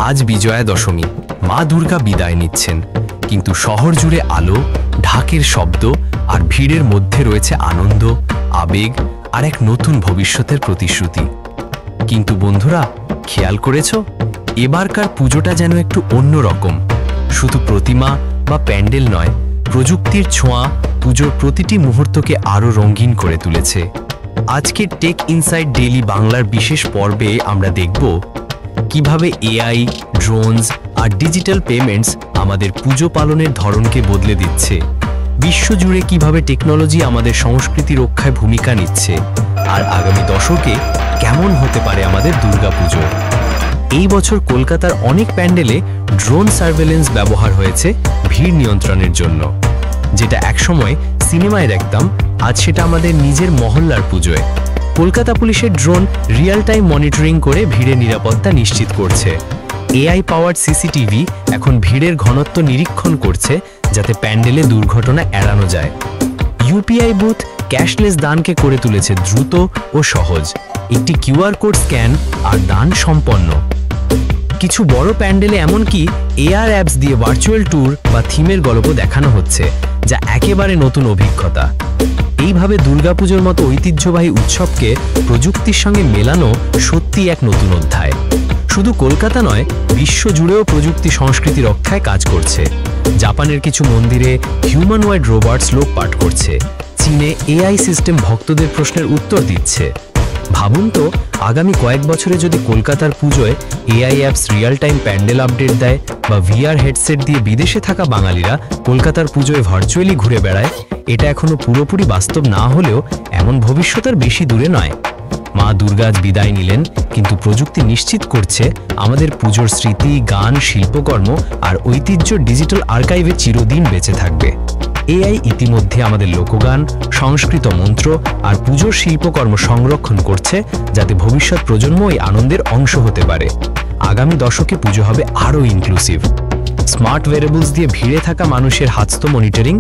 আজ বিজয়া দশমী, মা দুর্গা বিদায় নিচ্ছেন, কিন্তু শহর জুড়ে আলো, ঢাকের শব্দ আর ভিড়ের মধ্যে রয়েছে আনন্দ, আবেগ আর এক নতুন ভবিষ্যতের প্রতিশ্রুতি। কিন্তু বন্ধুরা, খেয়াল করেছো, এবারকার পুজোটা যেন একটু অন্যরকম। শুধু প্রতিমা বা প্যান্ডেল নয়, প্রযুক্তির ছোঁয়া পুজোর প্রতিটি মুহূর্তকে আরও রঙিন করে তুলেছে। আজকের টেক ইনসাইড ডেইলি বাংলার বিশেষ পর্বে আমরা দেখব কিভাবে এআই, ড্রোনস আর ডিজিটাল পেমেন্টস আমাদের পুজো পালনের ধরনকে বদলে দিচ্ছে, বিশ্বজুড়ে কিভাবে টেকনোলজি আমাদের সংস্কৃতি রক্ষায় ভূমিকা নিচ্ছে, আর আগামী দশকে কেমন হতে পারে আমাদের দুর্গাপুজো। এই বছর কলকাতার অনেক প্যান্ডেলে ড্রোন সার্ভেলেন্স ব্যবহার হয়েছে ভিড় নিয়ন্ত্রণের জন্য, যেটা একসময় সিনেমায় দেখতাম, আজ সেটা আমাদের নিজের মহল্লার পুজোয়। কলকাতা পুলিশের ড্রোন রিয়েল টাইম মনিটরিং করে ভিড়ের নিরাপত্তা নিশ্চিত করছে। এআই পাওয়ার্ড সিসিটিভি এখন ভিড়ের ঘনত্ব নিরীক্ষণ করছে, যাতে প্যান্ডেলে দুর্ঘটনা এড়ানো যায়। ইউপিআই বুথ ক্যাশলেস দানকে করে তুলেছে দ্রুত ও সহজ, একটি কিউআর কোড স্ক্যান আর দান সম্পন্ন। কিছু বড় প্যান্ডেলে এমনকি এআর অ্যাপস দিয়ে ভার্চুয়াল ট্যুর বা থিমের গল্প দেখানো হচ্ছে, যা একেবারে নতুন অভিজ্ঞতা। এইভাবে দুর্গাপুজোর মতো ঐতিহ্যবাহী উৎসবকে প্রযুক্তির সঙ্গে মেলানো সত্যি এক নতুন অধ্যায়। শুধু কলকাতা নয়, বিশ্বজুড়েও প্রযুক্তি সংস্কৃতি রক্ষায় কাজ করছে। জাপানের কিছু মন্দিরে হিউম্যানওয়েড রোবটস লোক পাঠ করছে, চীনে এআই সিস্টেম ভক্তদের প্রশ্নের উত্তর দিচ্ছে। ভাবুন তো, আগামী কয়েক বছরে যদি কলকাতার পুজোয় AI apps real time pandal update দেয়, বা ভিআর হেডসেট দিয়ে বিদেশে থাকা বাঙালিরা কলকাতার পুজোয় ভার্চুয়ালি ঘুরে বেড়ায়, এটা এখনো পুরোপুরি বাস্তব না হলেও এমন ভবিষ্যৎ আর বেশি দূরে নয়। মা দুর্গা আজ বিদায় নিলেন, কিন্তু প্রযুক্তি নিশ্চিত করছে আমাদের পুজোর স্মৃতি, গান, শিল্পকর্ম আর ঐতিহ্য ডিজিটাল আর্কাইভে চিরদিন বেঁচে থাকবে। এআই ইতিমধ্যে আমাদের লোকগান, সংস্কৃত মন্ত্র আর পুজোর শিল্পকর্ম সংরক্ষণ করছে, যাতে ভবিষ্যৎ প্রজন্ম এই আনন্দের অংশ হতে পারে। আগামী দশকে পুজো হবে আরও ইনক্লুসিভ। স্মার্ট ওয়্যারেবলস দিয়ে ভিড়ে থাকা মানুষের হাতস্থ মনিটরিং,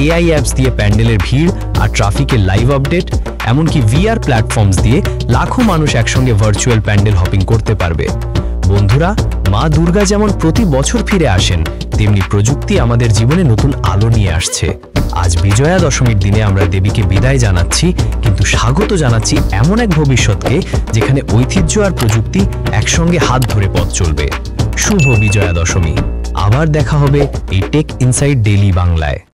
এআই অ্যাপস দিয়ে প্যান্ডেলের ভিড় আর ট্রাফিকের লাইভ আপডেট, এমনকি ভিআর প্ল্যাটফর্মস দিয়ে লাখো মানুষ একসঙ্গে ভার্চুয়াল প্যান্ডেল হপিং করতে পারবে। বন্ধুরা, মা দুর্গা যেমন প্রতি বছর ফিরে আসেন, তেমনি প্রযুক্তি আমাদের জীবনে নতুন আলো নিয়ে আসছে। আজ বিজয়া দশমীর দিনে আমরা দেবীকে বিদায় জানাচ্ছি, কিন্তু স্বাগত জানাচ্ছি এমন এক ভবিষ্যৎকে যেখানে ঐতিহ্য আর প্রযুক্তি একসঙ্গে হাত ধরে পথ চলবে। শুভ বিজয়া দশমী। আবার দেখা হবে এই টেক ইনসাইড ডেইলি বাংলায়।